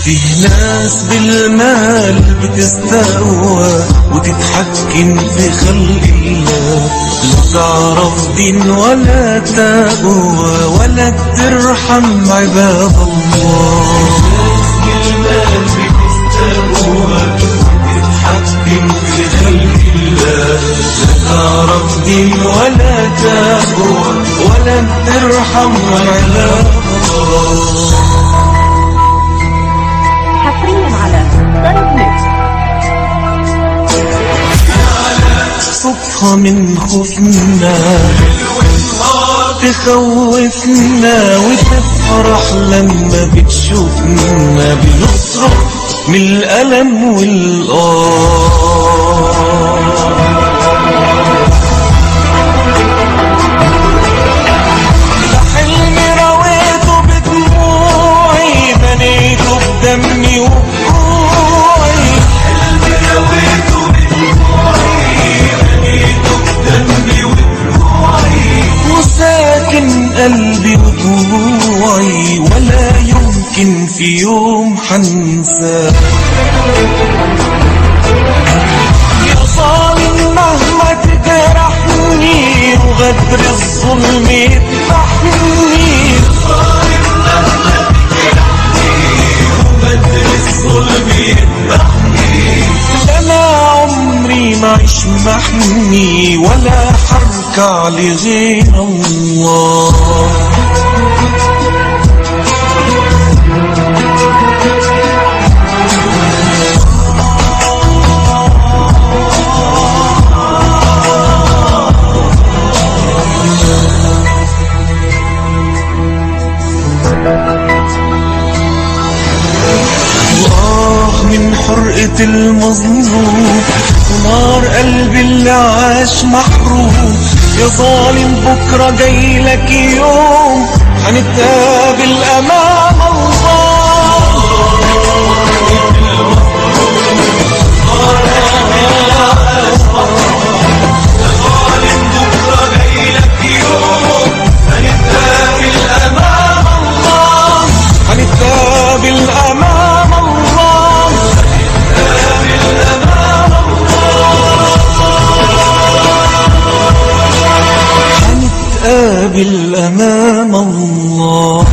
فيه ناس بالمال بتستقوى وتتحكم في خلق الله، لا تعرف دين ولا تقوى ولا ترحم عباد الله. ناس بالمال بتستقوى وتتحكم في خلق الله، لا تعرف دين ولا تقوى ولا ترحم عباد الله. صفها من خوفنا تخوفنا وتفرح لما بتشوفنا، بنصرخ من الألم ده حلمي رويته بدموعي، بنيته بدمي وبروحي. حلمي رويته وساكن قلبي وطوعي، ولا يمكن في يوم حنساه. يا ظالم مهما تجرحني وغدر الظلم يذبحني، يا ظالم مهما تجرحني وغدر الظلم يذبحني، أنا عمري ما عيش محني ولا حركع لغير الله. من حرقة المظلوم ونار قلبي اللي عاش محروم. يا ظالم بكرة جايلك يوم هنتقابل أمام الله. يا ظالم بكرة جايلك يوم هنتقابل أمام الله، هنتقابل أمام الله، هنتقابل أمام الله.